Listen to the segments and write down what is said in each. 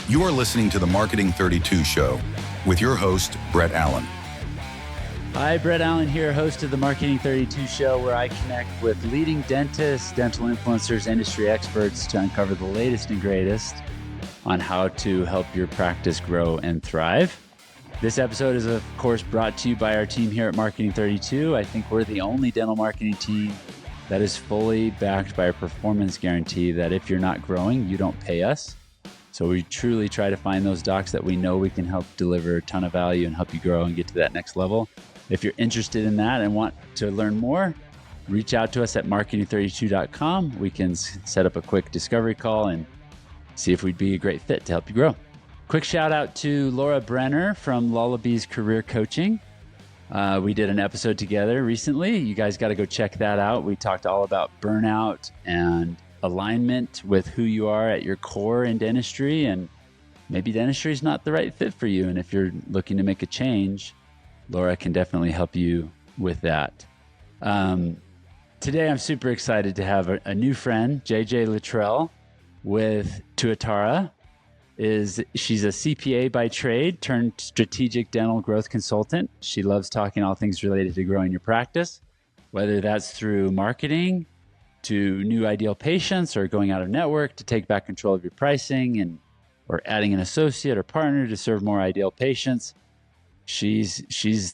You are listening to the Marketing 32 Show with your host, Brett Allen. Hi, Brett Allen here, host of the Marketing 32 Show, where I connect with leading dentists, dental influencers, industry experts to uncover the latest and greatest on how to help your practice grow and thrive. This episode is, of course, brought to you by our team here at Marketing 32. I think we're the only dental marketing team that is fully backed by a performance guarantee that if you're not growing, you don't pay us. So we truly try to find those docs that we know we can help deliver a ton of value and help you grow and get to that next level. If you're interested in that and want to learn more, reach out to us at marketing32.com. We can set up a quick discovery call and see if we'd be a great fit to help you grow. Quick shout out to Laura Brenner from Lullaby's Career Coaching. We did an episode together recently. You guys got to go check that out. We talked all about burnout and alignment with who you are at your core in dentistry, and maybe dentistry is not the right fit for you. And if you're looking to make a change, Laura can definitely help you with that. Today, I'm super excited to have a new friend, Littrell with Tuatara. She's a CPA by trade turned strategic dental growth consultant. She loves talking all things related to growing your practice, whether that's through marketing, to new ideal patients, or going out of network to take back control of your pricing, or adding an associate or partner to serve more ideal patients. She's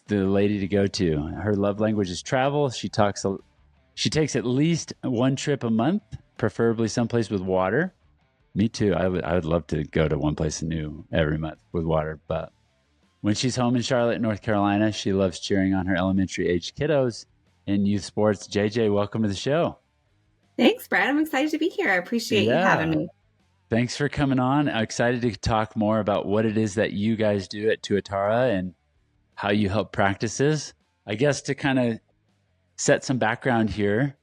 the lady to go to. Her love language is travel. She takes at least one trip a month, preferably someplace with water. Me too. I would love to go to one place new every month with water. But when she's home in Charlotte, North Carolina, she loves cheering on her elementary age kiddos in youth sports. JJ, welcome to the show. Thanks, Brad. I'm excited to be here. I appreciate you having me. Thanks for coming on. I'm excited to talk more about what it is that you guys do at Tuatara and how you help practices. I guess to kind of set some background here,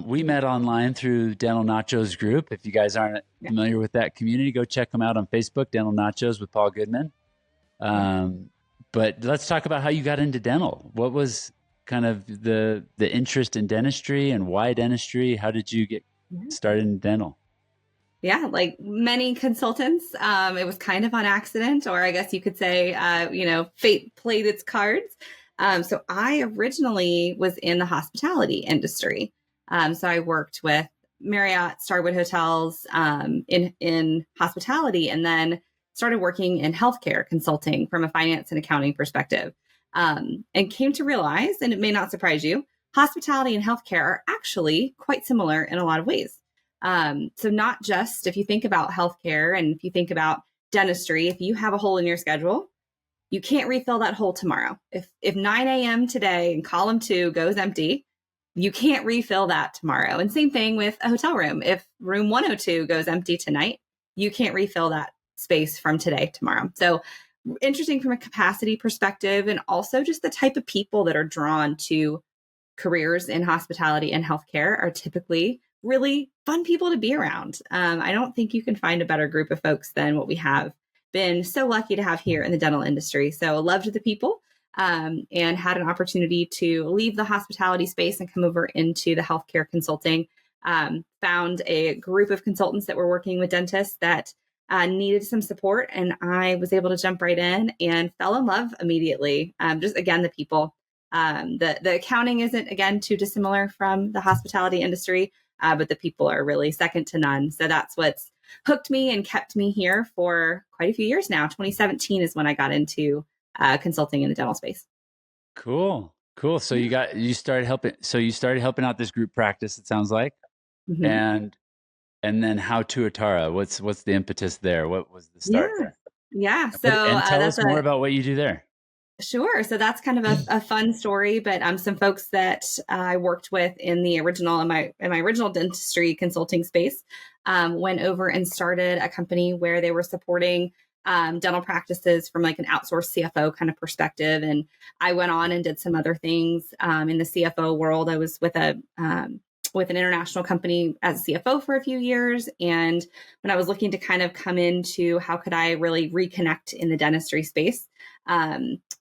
we met online through Dental Nachos group. If you guys aren't familiar with that community, go check them out on Facebook, Dental Nachos with Paul Goodman. But let's talk about how you got into dental. What was kind of the interest in dentistry and why dentistry? How did you get started in dental? Yeah, like many consultants, it was kind of on accident, or I guess you could say, fate played its cards. So I originally was in the hospitality industry. So I worked with Marriott, Starwood hotels in hospitality, and then started working in healthcare consulting from a finance and accounting perspective. And came to realize, and it may not surprise you, hospitality and healthcare are actually quite similar in a lot of ways. So not just if you think about healthcare and if you think about dentistry, if you have a hole in your schedule, you can't refill that hole tomorrow. If 9 a.m. today and column 2 goes empty, you can't refill that tomorrow. And same thing with a hotel room. If room 102 goes empty tonight, you can't refill that space from today tomorrow. So interesting from a capacity perspective, and also just the type of people that are drawn to careers in hospitality and healthcare are typically really fun people to be around. I don't think you can find a better group of folks than what we have been so lucky to have here in the dental industry. So loved the people and had an opportunity to leave the hospitality space and come over into the healthcare consulting. Found a group of consultants that were working with dentists that needed some support, and I was able to jump right in and fell in love immediately. Just again, the people. The accounting isn't, again, too dissimilar from the hospitality industry, but the people are really second to none. So that's what's hooked me and kept me here for quite a few years now. 2017 is when I got into consulting in the dental space. Cool. So you started helping out this group practice, it sounds like. Mm-hmm. And then how Tuatara? What's the impetus there? What was the start there? Yeah. So and tell us more about what you do there. Sure. So that's kind of a fun story, but some folks that I worked with in my original dentistry consulting space went over and started a company where they were supporting dental practices from like an outsourced CFO kind of perspective. And I went on and did some other things in the CFO world. I was with with an international company as a CFO for a few years. And when I was looking to kind of come into how could I really reconnect in the dentistry space,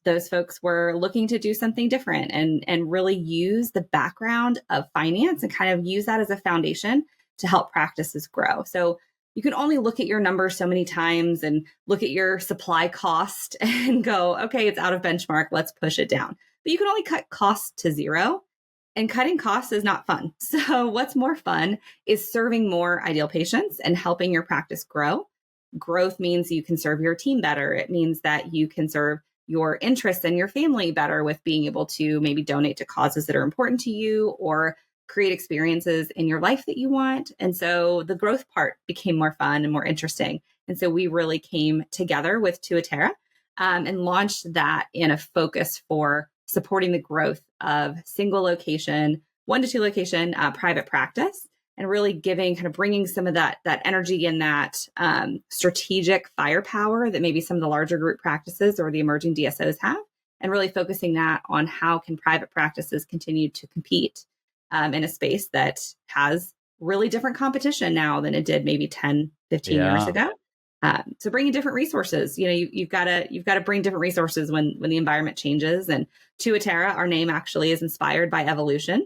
those folks were looking to do something different and really use the background of finance and kind of use that as a foundation to help practices grow. So you can only look at your numbers so many times and look at your supply cost and go, okay, it's out of benchmark. Let's push it down. But you can only cut costs to zero. And cutting costs is not fun. So what's more fun is serving more ideal patients and helping your practice grow. Growth means you can serve your team better. It means that you can serve your interests and your family better with being able to maybe donate to causes that are important to you or create experiences in your life that you want. And so the growth part became more fun and more interesting. And so we really came together with Tuatara and launched that in a focus for supporting the growth of single location, 1 to 2 location private practice, and really bringing some of that energy and that strategic firepower that maybe some of the larger group practices or the emerging DSOs have, and really focusing that on how can private practices continue to compete in a space that has really different competition now than it did maybe 10, 15 years ago. So bringing different resources, you've got to bring different resources when the environment changes. And Tuatara, our name actually is inspired by evolution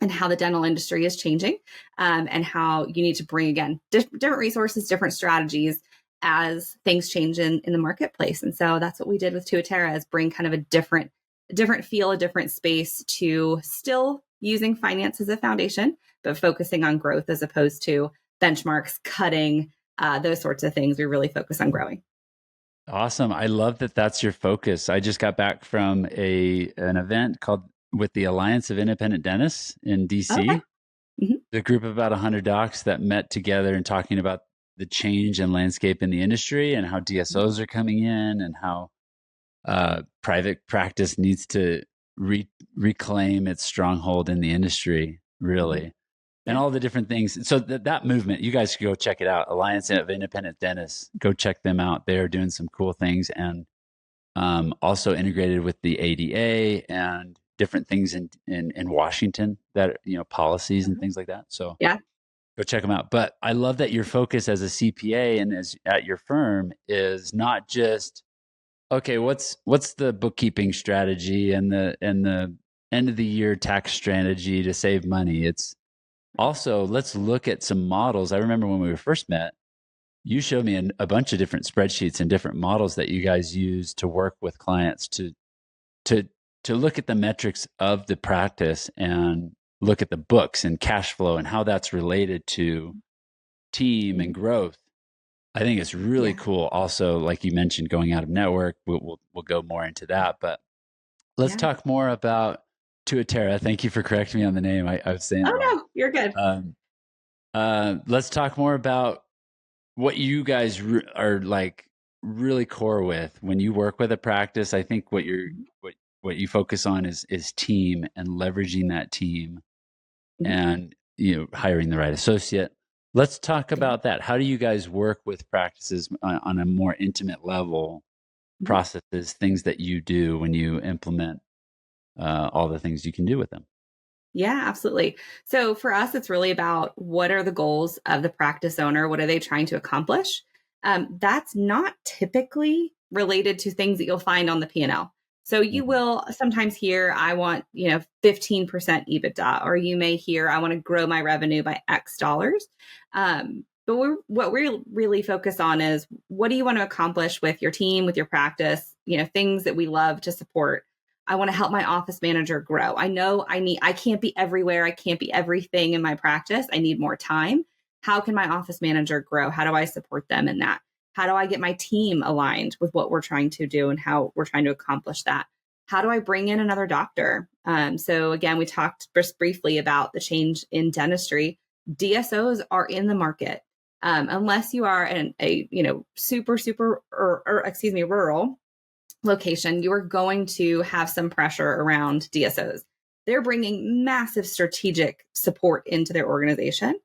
and how the dental industry is changing, and how you need to bring, again, different resources, different strategies as things change in the marketplace. And so that's what we did with Tuatara, is bring kind of a different feel, a different space to still using finance as a foundation, but focusing on growth as opposed to benchmarks, cutting, those sorts of things. We really focus on growing. Awesome. I love that that's your focus. I just got back from an event called with the Alliance of Independent Dentists in DC. Okay. Mm-hmm. The group of about 100 docs that met together and talking about the change in landscape in the industry and how DSOs are coming in and how private practice needs to reclaim its stronghold in the industry, really. Mm-hmm. And all the different things. So that movement, you guys should go check it out. Alliance of Independent Dentists. Go check them out. They're doing some cool things, and also integrated with the ADA and different things in Washington that, policies and things like that. So yeah, go check them out. But I love that your focus as a CPA and as at your firm is not just, okay, what's the bookkeeping strategy and the end of the year tax strategy to save money. It's also, let's look at some models. I remember when we were first met, you showed me a bunch of different spreadsheets and different models that you guys use to work with clients to look at the metrics of the practice and look at the books and cash flow and how that's related to team and growth. I think it's really cool. Also, like you mentioned, going out of network, we'll go more into that. But let's talk more about Tuatara. Thank you for correcting me on the name. I was saying. Oh no, you're good. Let's talk more about what you guys are like really core with when you work with a practice. I think what you focus on is team and leveraging that team, and hiring the right associate. Let's talk about that. How do you guys work with practices on a more intimate level? Processes, things that you do when you implement all the things you can do with them. Yeah, absolutely. So for us, it's really about what are the goals of the practice owner? What are they trying to accomplish? That's not typically related to things that you'll find on the P&L. So you will sometimes hear, I want, 15% EBITDA, or you may hear, I want to grow my revenue by X dollars. But what we really focus on is, what do you want to accomplish with your team, with your practice, things that we love to support. I want to help my office manager grow. I know I can't be everywhere. I can't be everything in my practice. I need more time. How can my office manager grow? How do I support them in that? How do I get my team aligned with what we're trying to do and how we're trying to accomplish that? How do I bring in another doctor? So again, we talked just briefly about the change in dentistry. DSOs are in the market. Unless you are in a rural location, you are going to have some pressure around DSOs. They're bringing massive strategic support into their organization.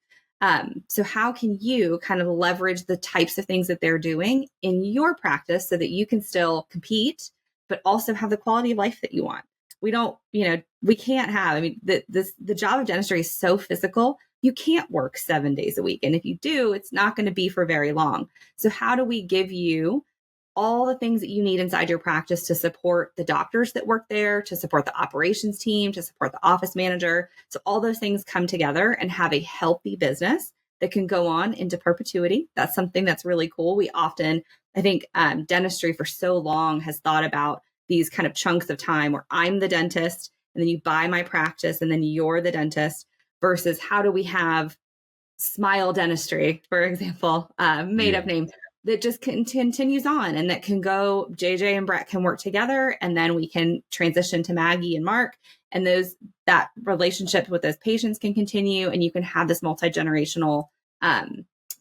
So how can you kind of leverage the types of things that they're doing in your practice so that you can still compete, but also have the quality of life that you want? We can't have, the job of dentistry is so physical. You can't work 7 days a week. And if you do, it's not going to be for very long. So how do we give you all the things that you need inside your practice to support the doctors that work there, to support the operations team, to support the office manager? So all those things come together and have a healthy business that can go on into perpetuity. That's something that's really cool. We often, I think, dentistry for so long has thought about these kind of chunks of time where I'm the dentist and then you buy my practice and then you're the dentist, versus how do we have smile dentistry, for example, made up name, that just continues on and that can go, JJ and Brett can work together, and then we can transition to Maggie and Mark, and that relationship with those patients can continue, and you can have this multi-generational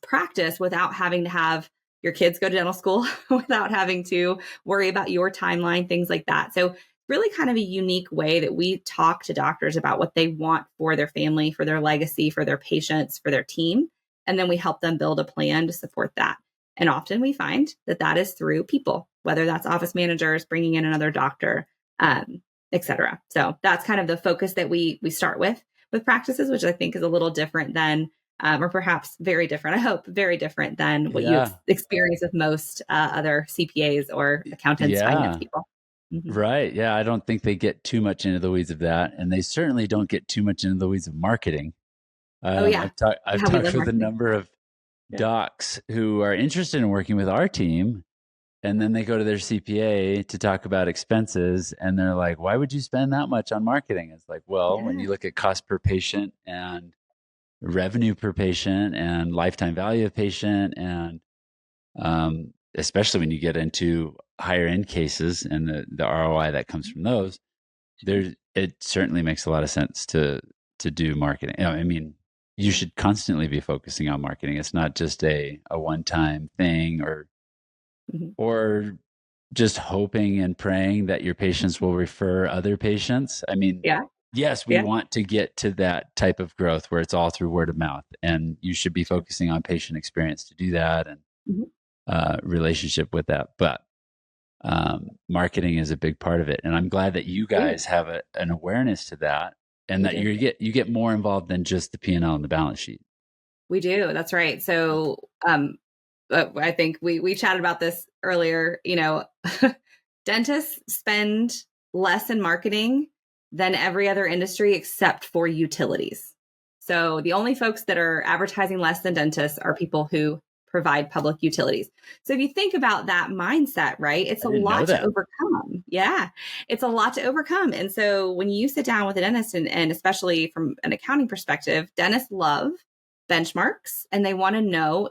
practice without having to have your kids go to dental school, without having to worry about your timeline, things like that. So really kind of a unique way that we talk to doctors about what they want for their family, for their legacy, for their patients, for their team. And then we help them build a plan to support that. And often we find that is through people, whether that's office managers, bringing in another doctor, et cetera. So that's kind of the focus that we start with practices, which I think is a little different than, or perhaps very different, I hope, very different than what you experience with most other CPAs or accountants, finance people. Mm-hmm. Right. Yeah. I don't think they get too much into the weeds of that. And they certainly don't get too much into the weeds of marketing. I've talked with a number of docs who are interested in working with our team, and then they go to their CPA to talk about expenses, and they're like, why would you spend that much on marketing? It's like, well, when you look at cost per patient and revenue per patient and lifetime value of patient, and especially when you get into higher end cases and the ROI that comes from those, it certainly makes a lot of sense to do marketing. I mean, you should constantly be focusing on marketing. It's not just a one-time thing or just hoping and praying that your patients will refer other patients. I mean, yes, we want to get to that type of growth where it's all through word of mouth, and you should be focusing on patient experience to do that and relationship with that. But marketing is a big part of it. And I'm glad that you guys have an awareness to that, and that you get more involved than just the P&L and the balance sheet. We do. That's right. So I think we chatted about this earlier. You know, dentists spend less in marketing than every other industry except for utilities. So the only folks that are advertising less than dentists are people who provide public utilities. So if you think about that mindset, right, it's a lot to overcome. Yeah, it's a lot to overcome. And so when you sit down with a dentist, and especially from an accounting perspective, dentists love benchmarks, and they want to know,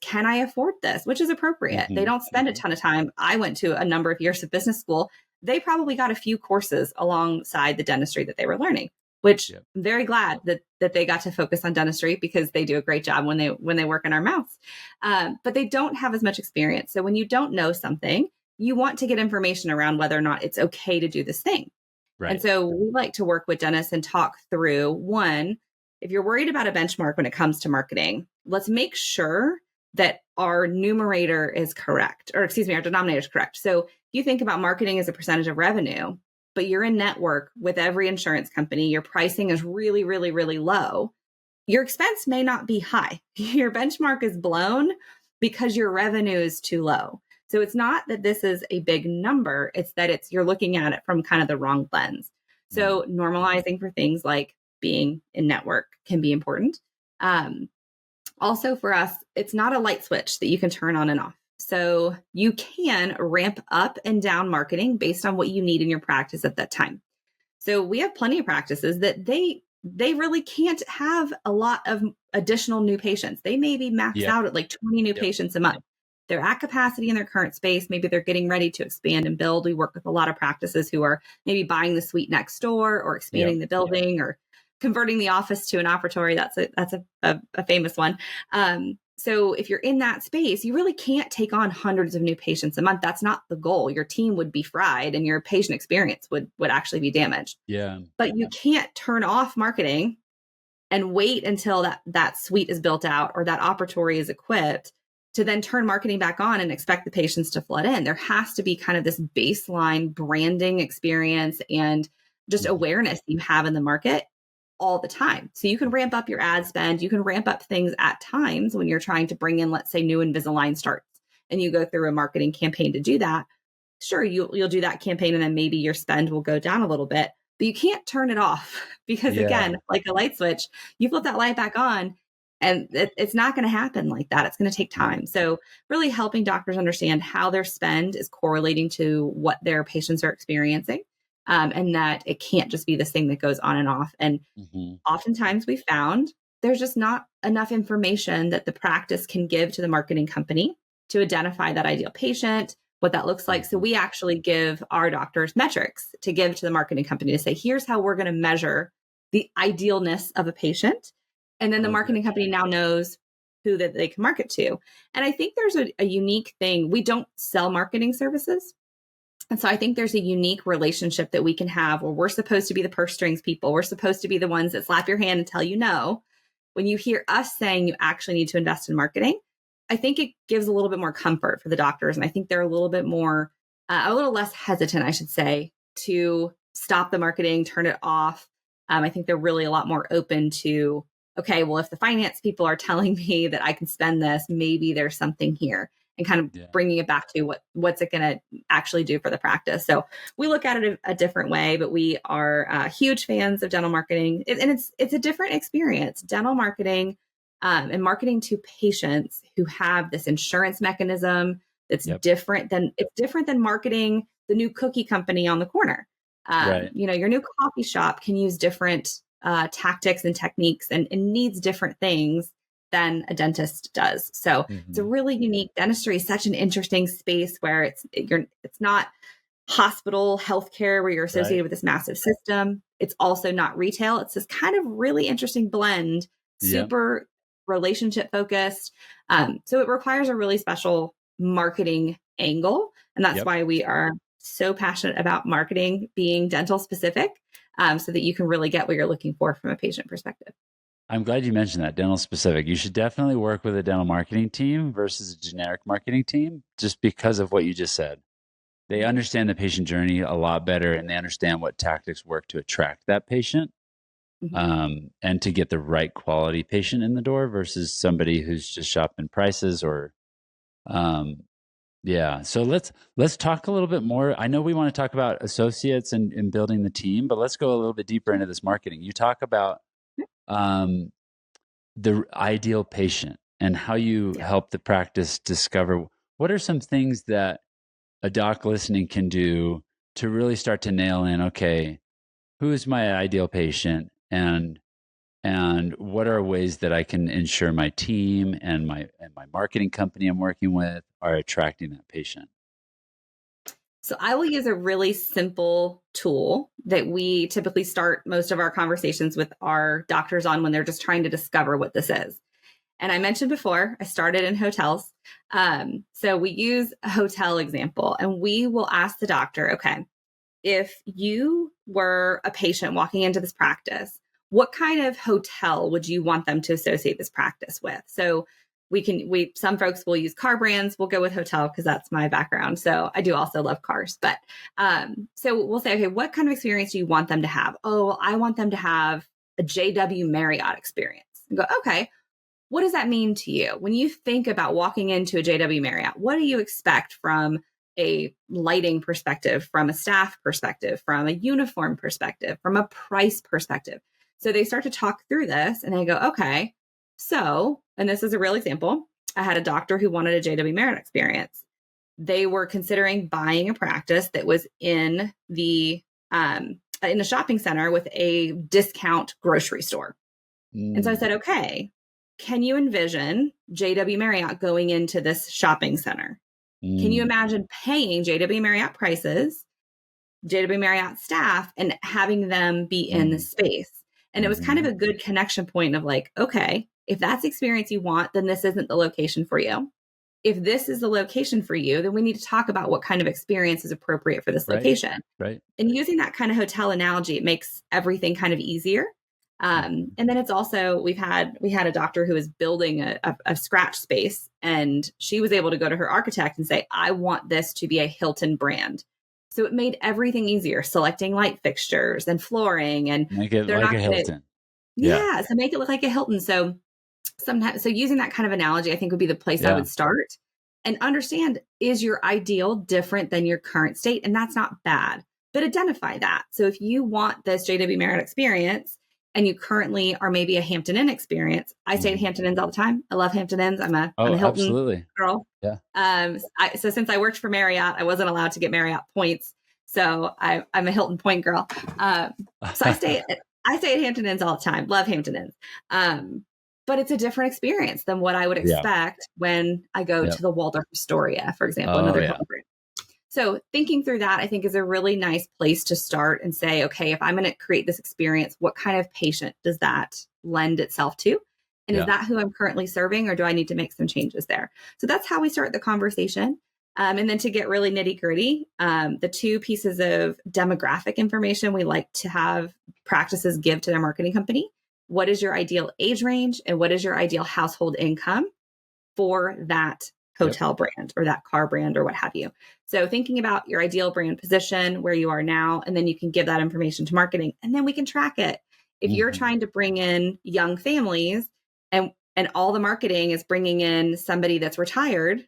can I afford this, which is appropriate. They don't spend a ton of time. I went to a number of years of business school. They probably got a few courses alongside the dentistry that they were learning, which I'm very glad that they got to focus on dentistry, because they do a great job when they work in our mouths. But they don't have as much experience. So when you don't know something, you want to get information around whether or not it's okay to do this thing. Right. And so we like to work with dentists and talk through, one, if you're worried about a benchmark when it comes to marketing, let's make sure that our numerator is correct, or our denominator is correct. So if you think about marketing as a percentage of revenue, but you're in network with every insurance company, your pricing is really, really, really low, your expense may not be high. Your benchmark is blown because your revenue is too low. So it's not that this is a big number, it's that you're looking at it from kind of the wrong lens. So normalizing for things like being in network can be important. Also for us, it's not a light switch that you can turn on and off. So you can ramp up and down marketing based on what you need in your practice at that time. So we have plenty of practices that they really can't have a lot of additional new patients. They may be maxed out at like 20 new patients a month. They're at capacity in their current space. Maybe they're getting ready to expand and build. We work with a lot of practices who are maybe buying the suite next door, or expanding the building, or converting the office to an operatory. That's a famous one. So if you're in that space, you really can't take on hundreds of new patients a month. That's not the goal. Your team would be fried, and your patient experience would actually be damaged. Yeah. But you can't turn off marketing and wait until that suite is built out or that operatory is equipped to then turn marketing back on and expect the patients to flood in. There has to be kind of this baseline branding experience and just awareness you have in the market all the time. So you can ramp up your ad spend. You can ramp up things at times when you're trying to bring in, let's say, new Invisalign starts, and you go through a marketing campaign to do that. Sure, you'll do that campaign, and then maybe your spend will go down a little bit, but you can't turn it off, because again, like a light switch, you flip that light back on, And it's not going to happen like that. It's going to take time. So really helping doctors understand how their spend is correlating to what their patients are experiencing, and that it can't just be this thing that goes on and off. And oftentimes we found there's just not enough information that the practice can give to the marketing company to identify that ideal patient, what that looks like. So we actually give our doctors metrics to give to the marketing company to say, here's how we're going to measure the idealness of a patient. And then the marketing company now knows who that they can market to. And I think there's a unique thing. We don't sell marketing services. And so I think there's a unique relationship that we can have where we're supposed to be the purse strings people. We're supposed to be the ones that slap your hand and tell you no. When you hear us saying you actually need to invest in marketing, I think it gives a little bit more comfort for the doctors. And I think they're a little bit more, a little less hesitant, I should say, to stop the marketing, turn it off. I think they're really a lot more open to, okay, well, if the finance people are telling me that I can spend this, maybe there's something here, and kind of bringing it back to what's it going to actually do for the practice. So we look at it a different way, but we are huge fans of dental marketing, and it's a different experience. Dental marketing and marketing to patients who have this insurance mechanism that's different than marketing the new cookie company on the corner. Your new coffee shop can use different tactics and techniques and needs different things than a dentist does. So it's a really unique. Dentistry is such an interesting space where it's not hospital healthcare where you're associated with this massive system. It's also not retail. It's this kind of really interesting blend, super relationship focused. So it requires a really special marketing angle. And that's why we are so passionate about marketing being dental specific, so that you can really get what you're looking for from a patient perspective. I'm glad you mentioned that, dental specific. You should definitely work with a dental marketing team versus a generic marketing team, just because of what you just said. They understand the patient journey a lot better, and they understand what tactics work to attract that patient, and to get the right quality patient in the door versus somebody who's just shopping prices or, So let's talk a little bit more. I know we want to talk about associates and building the team, but let's go a little bit deeper into this marketing. You talk about the ideal patient and how you help the practice discover what are some things that a doc listening can do to really start to nail in, okay, who is my ideal patient, and what are ways that I can ensure my team and my marketing company I'm working with are attracting that patient? So I will use a really simple tool that we typically start most of our conversations with our doctors on when they're just trying to discover what this is. And I mentioned before, I started in hotels. So we use a hotel example, and we will ask the doctor, okay, if you were a patient walking into this practice, what kind of hotel would you want them to associate this practice with? So some folks will use car brands. We'll go with hotel because that's my background. So I do also love cars, but so we'll say, okay, what kind of experience do you want them to have? Oh, well, I want them to have a JW Marriott experience. And go, okay, what does that mean to you? When you think about walking into a JW Marriott, what do you expect from a lighting perspective, from a staff perspective, from a uniform perspective, from a price perspective? So they start to talk through this, and I go, okay, so, and this is a real example. I had a doctor who wanted a JW Marriott experience. They were considering buying a practice that was in a shopping center with a discount grocery store. And so I said, okay, can you envision JW Marriott going into this shopping center? Can you imagine paying JW Marriott prices, JW Marriott staff, and having them be in the space? And it was kind of a good connection point of like, okay, if that's the experience you want, then this isn't the location for you. If this is the location for you, then we need to talk about what kind of experience is appropriate for this location. Right. And using that kind of hotel analogy, it makes everything kind of easier. And then it's also, we had a doctor who was building a scratch space, and she was able to go to her architect and say, I want this to be a Hilton brand. So it made everything easier, selecting light fixtures and flooring, and make it like a Hilton. So make it look like a Hilton. So using that kind of analogy, I think would be the place I would start, and understand, is your ideal different than your current state? And that's not bad, but identify that. So if you want this JW Marriott experience, and you currently are maybe a Hampton Inn experience. I stay at Hampton Inns all the time. I love Hampton Inns. I'm a Hilton absolutely. girl. Yeah. So since I worked for Marriott, I wasn't allowed to get Marriott points. So I'm a Hilton point girl. So I stay at Hampton Inns all the time. Love Hampton Inns. But it's a different experience than what I would expect when I go to the Waldorf Astoria, for example, another Hilton brand. So thinking through that, I think, is a really nice place to start and say, okay, if I'm going to create this experience, what kind of patient does that lend itself to? And is that who I'm currently serving, or do I need to make some changes there? So that's how we start the conversation. And then to get really nitty gritty, the two pieces of demographic information we like to have practices give to their marketing company. What is your ideal age range, and what is your ideal household income for that hotel brand or that car brand or what have you? So thinking about your ideal brand position, where you are now, and then you can give that information to marketing, and then we can track it. If you're trying to bring in young families and all the marketing is bringing in somebody that's retired,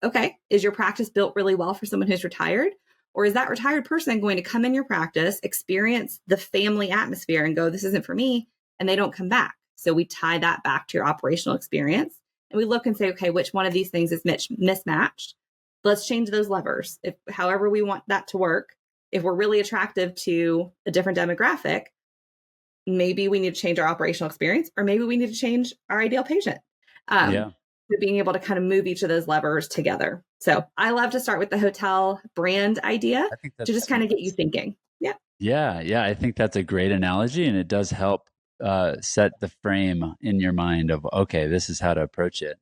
okay, is your practice built really well for someone who's retired? Or is that retired person going to come in your practice, experience the family atmosphere and go, this isn't for me, and they don't come back? So we tie that back to your operational experience. And we look and say, okay, which one of these things is mismatched? Let's change those levers. If however we want that to work, if we're really attractive to a different demographic, maybe we need to change our operational experience, or maybe we need to change our ideal patient. Being able to kind of move each of those levers together. So I love to start with the hotel brand idea to just kind of get you thinking. Yeah. I think that's a great analogy, and it does help set the frame in your mind of, okay, this is how to approach it.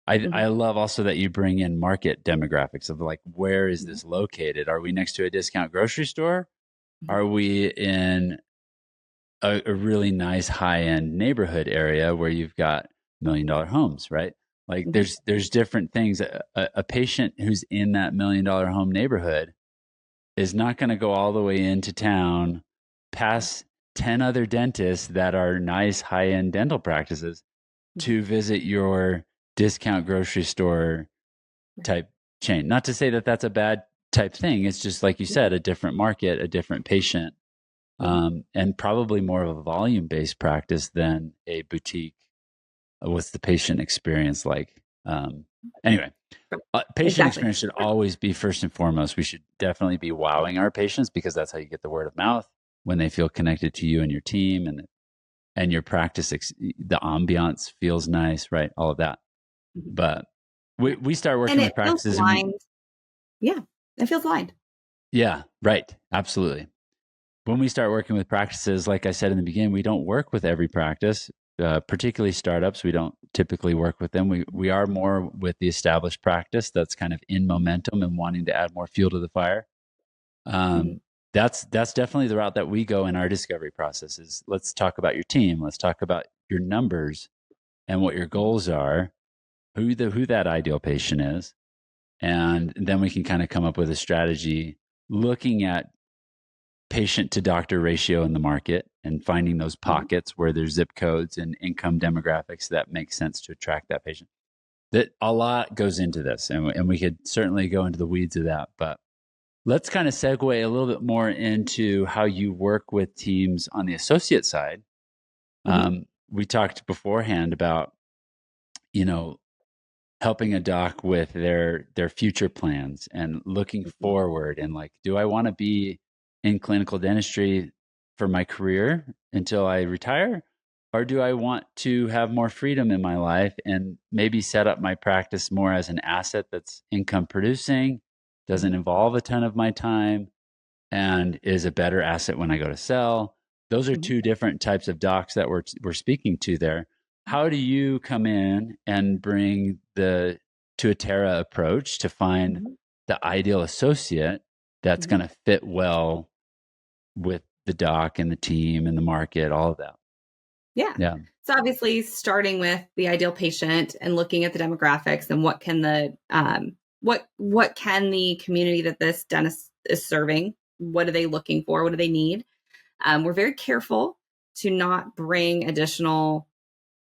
I love also that you bring in market demographics of like, where is this located? Are we next to a discount grocery store? Are we in a really nice high-end neighborhood area where you've got $1 million homes, right? Like there's different things. A patient who's in that $1 million home neighborhood is not going to go all the way into town past 10 other dentists that are nice high-end dental practices to visit your discount grocery store type chain. Not to say that that's a bad type thing. It's just like you said, a different market, a different patient, and probably more of a volume-based practice than a boutique. What's the patient experience like? Anyway, patient experience should always be first and foremost. We should definitely be wowing our patients, because that's how you get the word of mouth when they feel connected to you and your team, and your practice. The ambiance feels nice, right? All of that. But we start working with practices. It feels aligned. Yeah, right. Absolutely. When we start working with practices, like I said in the beginning, we don't work with every practice. Particularly startups, we don't typically work with them. We are more with the established practice that's kind of in momentum and wanting to add more fuel to the fire. That's definitely the route that we go in our discovery process. Is let's talk about your team. Let's talk about your numbers and what your goals are, who that ideal patient is, and then we can kind of come up with a strategy looking at patient to doctor ratio in the market and finding those pockets where there's zip codes and income demographics that make sense to attract that patient. That a lot goes into this, and we could certainly go into the weeds of that, but let's kind of segue a little bit more into how you work with teams on the associate side. We talked beforehand about, helping a doc with their future plans and looking forward, and like, do I want to be in clinical dentistry for my career until I retire? Or do I want to have more freedom in my life and maybe set up my practice more as an asset that's income producing, doesn't involve a ton of my time, and is a better asset when I go to sell? Those are two different types of docs that we're speaking to there. How do you come in and bring the Tuatara approach to find the ideal associate that's going to fit well with the doc and the team and the market, all of that? Yeah. So obviously starting with the ideal patient and looking at the demographics and what can the what can the community that this dentist is serving, what are they looking for? What do they need? We're very careful to not bring additional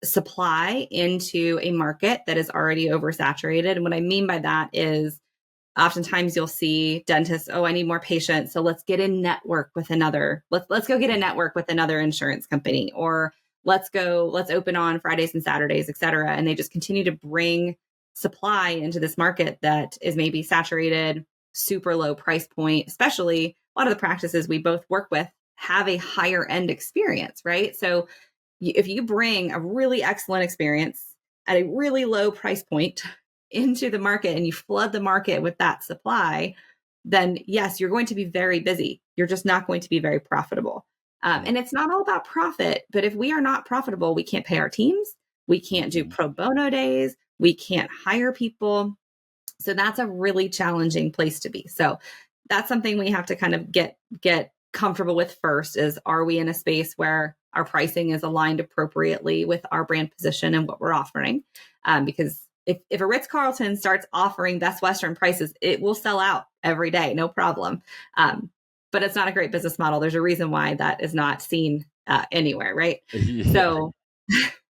supply into a market that is already oversaturated. And what I mean by that is Oftentimes you'll see dentists, oh, I need more patients. So let's get in network with another, let's go get a network with another insurance company, or let's open on Fridays and Saturdays, et cetera. And they just continue to bring supply into this market that is maybe saturated, super low price point. Especially a lot of the practices we both work with have a higher end experience, right? So if you bring a really excellent experience at a really low price point into the market and you flood the market with that supply, then yes, you're going to be very busy. You're just not going to be very profitable. And it's not all about profit, but if we are not profitable, we can't pay our teams. We can't do pro bono days. We can't hire people. So that's a really challenging place to be. So that's something we have to kind of get comfortable with first is, are we in a space where our pricing is aligned appropriately with our brand position and what we're offering? Because if a Ritz-Carlton starts offering Best Western prices, it will sell out every day, no problem. But it's not a great business model. There's a reason why that is not seen anywhere, right? Yeah. So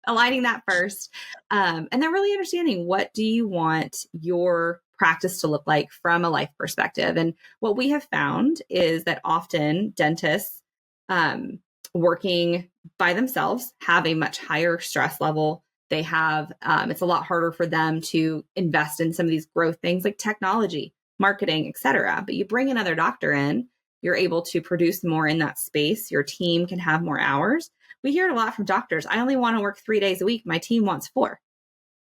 aligning that first, and then really understanding, what do you want your practice to look like from a life perspective? And what we have found is that often dentists working by themselves have a much higher stress level. They have, it's a lot harder for them to invest in some of these growth things like technology, marketing, et cetera. But you bring another doctor in, you're able to produce more in that space. Your team can have more hours. We hear it a lot from doctors. I only want to work 3 days a week. My team wants 4.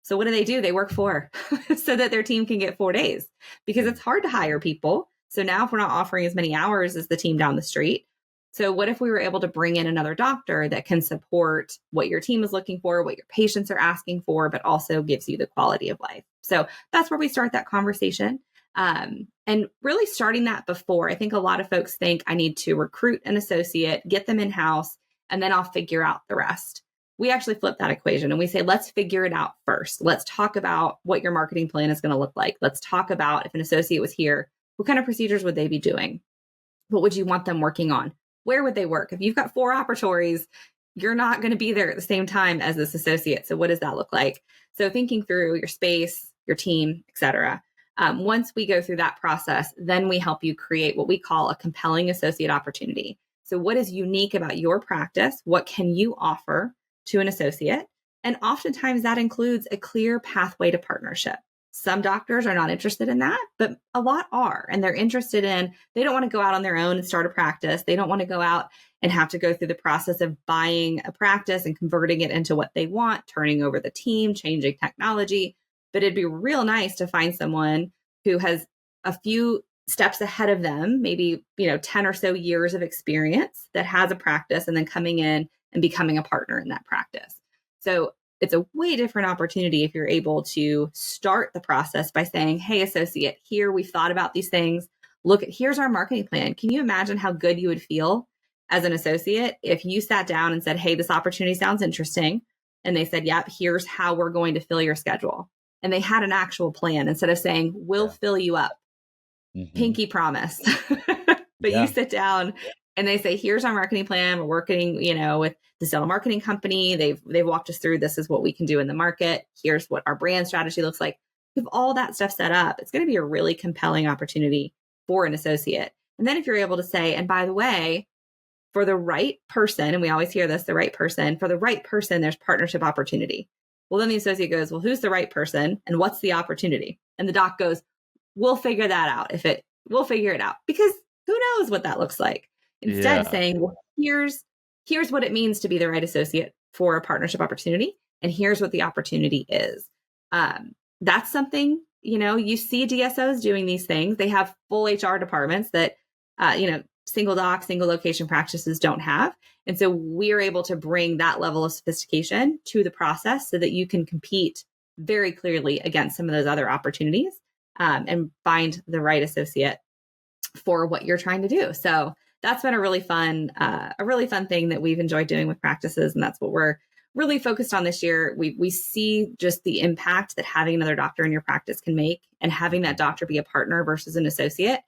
So what do? They work 4 so that their team can get 4 days, because it's hard to hire people. So now if we're not offering as many hours as the team down the street, so what if we were able to bring in another doctor that can support what your team is looking for, what your patients are asking for, but also gives you the quality of life? So that's where we start that conversation. And really starting that before. I think a lot of folks think I need to recruit an associate, get them in-house, and then I'll figure out the rest. We actually flip that equation and we say, let's figure it out first. Let's talk about what your marketing plan is going to look like. Let's talk about, if an associate was here, what kind of procedures would they be doing? What would you want them working on? Where would they work? If you've got 4 operatories, you're not going to be there at the same time as this associate. So what does that look like? So thinking through your space, your team, et cetera. Once we go through that process, then we help you create what we call a compelling associate opportunity. So what is unique about your practice? What can you offer to an associate? And oftentimes that includes a clear pathway to partnership. Some doctors are not interested in that, but a lot are. And they're interested in, they don't want to go out on their own and start a practice. They don't want to go out and have to go through the process of buying a practice and converting it into what they want, turning over the team, changing technology. But it'd be real nice to find someone who has a few steps ahead of them, maybe, 10 or so years of experience, that has a practice and then coming in and becoming a partner in that practice. So it's a way different opportunity if you're able to start the process by saying, hey, associate, here, we've thought about these things. Here's our marketing plan. Can you imagine how good you would feel as an associate if you sat down and said, hey, this opportunity sounds interesting. And they said, yep, here's how we're going to fill your schedule. And they had an actual plan instead of saying, we'll fill you up. Pinky promise. But you sit down and they say, here's our marketing plan. We're working, with the dental marketing company. They've walked us through, this is what we can do in the market. Here's what our brand strategy looks like. With all that stuff set up, it's going to be a really compelling opportunity for an associate. And then if you're able to say, and by the way, for the right person, and we always hear this, for the right person, there's partnership opportunity. Well, then the associate goes, well, who's the right person and what's the opportunity? And the doc goes, we'll figure that out. We'll figure it out, because who knows what that looks like. Instead saying, well, here's what it means to be the right associate for a partnership opportunity. And here's what the opportunity is. That's something, you see DSOs doing these things. They have full HR departments that, single doc, single location practices don't have. And so we're able to bring that level of sophistication to the process so that you can compete very clearly against some of those other opportunities, and find the right associate for what you're trying to do. So that's been a really fun thing that we've enjoyed doing with practices. And that's what we're really focused on this year. We see just the impact that having another doctor in your practice can make, and having that doctor be a partner versus an associate,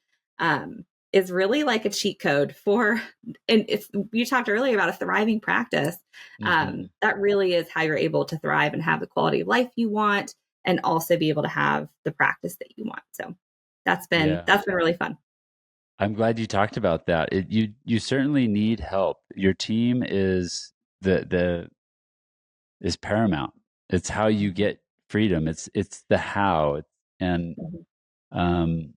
is really like a cheat code for, and you talked earlier about a thriving practice. That really is how you're able to thrive and have the quality of life you want, and also be able to have the practice that you want. So Yeah. that's been really fun. I'm glad you talked about that. You certainly need help. Your team the is paramount. It's how you get freedom. It's the how. And Mhm. um,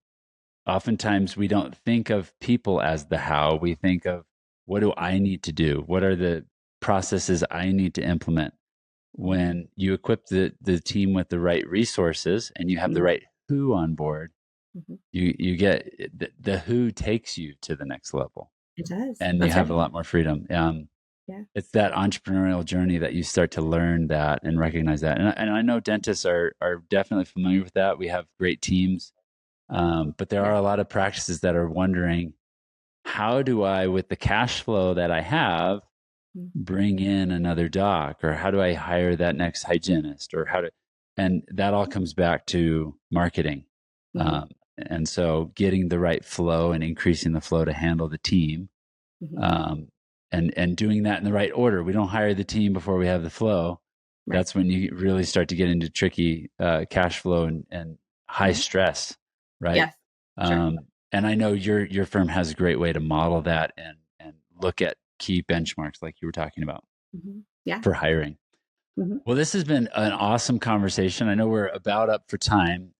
oftentimes we don't think of people as the how. We think of, what do I need to do? What are the processes I need to implement? When you equip the team with the right resources and you have the Mhm. right who on board, Mhm. you get the who takes you to the next level, It does. and you That's have a right. lot more freedom. Yeah. It's that entrepreneurial journey that you start to learn that and recognize that. And I know dentists are definitely familiar with that. We have great teams, but there are Yeah. a lot of practices that are wondering, how do I, with the cash flow that I have, Mhm. bring in another doc, or how do I hire that next hygienist, or and that all comes back to marketing. Mhm. Um, and so getting the right flow and increasing the flow to handle the team, Mhm. um, and doing that in the right order. We don't hire the team before we have the flow. Right. That's when you really start to get into tricky cash flow and high Mhm. stress, right? Yes. Sure. Um, and I know your firm has a great way to model that and look at key benchmarks like you were talking about Yeah. for hiring. Mhm. Well, this has been an awesome conversation. I know we're about up for time.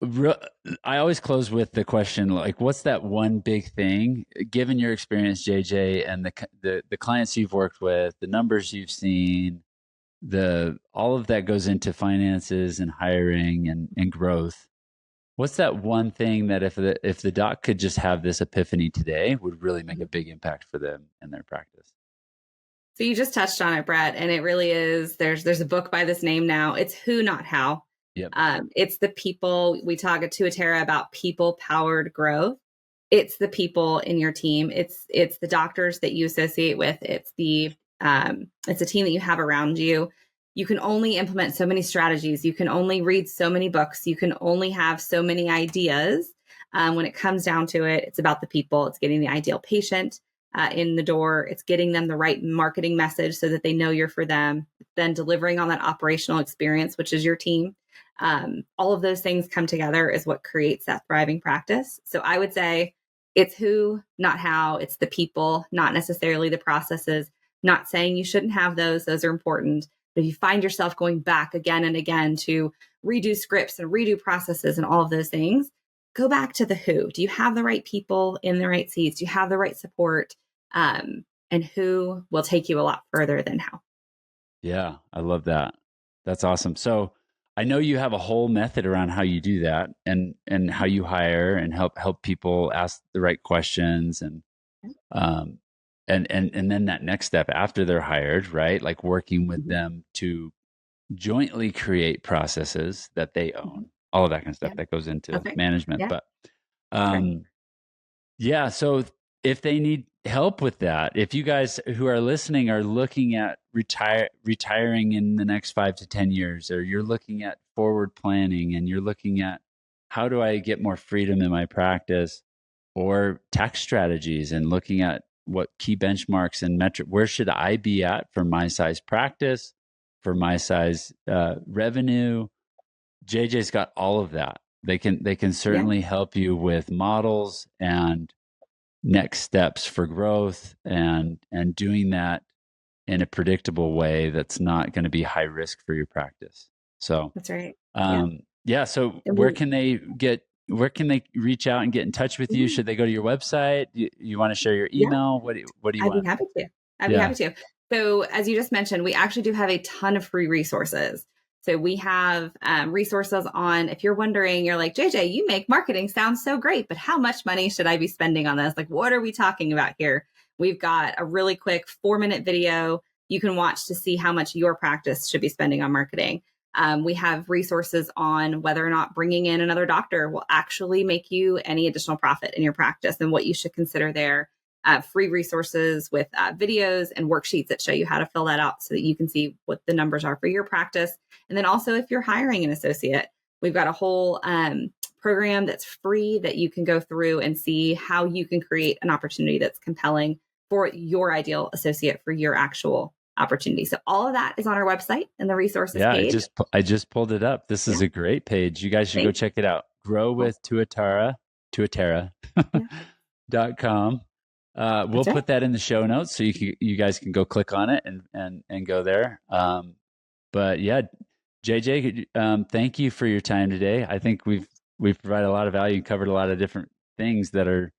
Re- I always close with the question, like, what's that one big thing, given your experience, JJ, and the clients you've worked with, the numbers you've seen, the all of that goes into finances and hiring and growth. What's that one thing that if the doc could just have this epiphany today would really make a Mhm. big impact for them and their practice? So you just touched on it, Brett, and it really is. There's a book by this name now. It's Who, Not How. Yep. It's the people. We talk at Tuatara about people powered growth. It's the people in your team. It's the doctors that you associate with. It's the team that you have around you. You can only implement so many strategies. You can only read so many books. You can only have so many ideas. When it comes down to it, it's about the people. It's getting the ideal patient in the door. It's getting them the right marketing message so that they know you're for them. Then delivering on that operational experience, which is your team. All of those things come together is what creates that thriving practice. So I would say it's who, not how. It's the people, not necessarily the processes. Not saying you shouldn't have those are important. But if you find yourself going back again and again to redo scripts and redo processes and all of those things, go back to the who. Do you have the right people in the right seats? Do you have the right support? And who will take you a lot further than how. Yeah, I love that. That's awesome. So I know you have a whole method around how you do that and how you hire and help people ask the right questions um and then that next step after they're hired, right? Like working with Mhm. them to jointly create processes that they Mhm. own. All of that kind of stuff Yeah, that goes into that's right. management. Yeah, But that's right. um yeah. So if they need help with that, if you guys who are listening are looking at retiring in the next 5 to 10 years, or you're looking at forward planning and you're looking at, how do I get more freedom in my practice, or tax strategies and looking at what key benchmarks and metric, where should I be at for my size practice, for my size revenue, JJ's got all of that. They can Yeah, certainly help you with models and next steps for growth and doing that in a predictable way that's not going to be high risk for your practice. So that's right. Yeah. yeah, so And we, where can they reach out and get in touch with you? yeah, Should they go to your website? You want to share your yeah, email? What do you I'd be want? happy to. I'd be Yeah. happy to. So, as you just mentioned, we actually do have a ton of free resources. So, we have resources on, if you're wondering, you're like, JJ, you make marketing sound so great, but how much money should I be spending on this? Like, what are we talking about here? We've got a really quick 4-minute video you can watch to see how much your practice should be spending on marketing. We have resources on whether or not bringing in another doctor will actually make you any additional profit in your practice and what you should consider there. Free resources with videos and worksheets that show you how to fill that out so that you can see what the numbers are for your practice. And then also, if you're hiring an associate, we've got a whole program that's free that you can go through and see how you can create an opportunity that's compelling for your ideal associate for your actual opportunity. So all of that is on our website and the resources Yeah, page. I just pulled it up. This is a great page. You guys should go check it out. Grow with Tuatara. Tuatara.com. We'll put that in the show notes so you guys can go click on it and go there. But yeah, JJ, thank you for your time today. I think we've provided a lot of value and covered a lot of different things that are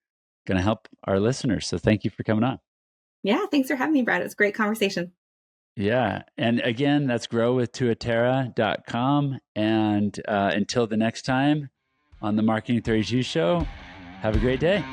going to help our listeners. So thank you for coming on. Yeah, thanks for having me, Brad. It was a great conversation. Yeah. And again, that's growwithtuatara.com. And until the next time on the Marketing 32 Show, have a great day.